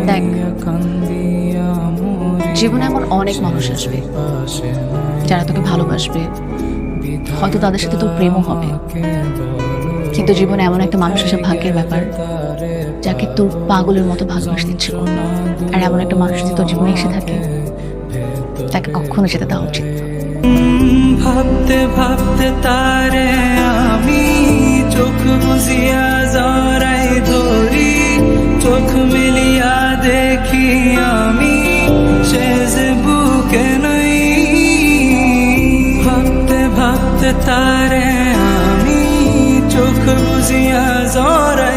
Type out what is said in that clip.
দেখ, জীবনে এমন অনেক মানুষ আসবে যারা তোকে ভালোবাসবে, হয়তো তাদের সাথে তোর প্রেমও হবে, কিন্তু জীবনে এমন একটা মানুষ আসা ভাগ্যের ব্যাপার যাকে তোর পাগলের মতো ভালোবাসতে ইচ্ছে করবে। আর এমন একটা মানুষ যদি তোর জীবনে এসে থাকে, তাকে কখনো যেতে দেওয়া উচিত না। ভাবতে ভাবতে তারে আমি চোখ বুঝিয়া জড়াই ধরি, চোখ মিলিয়া দেখি আমি সে যে বুকে নাই। ভাবতে ভাবতে তারে আমি চোখ বুঝিয়া জড়াই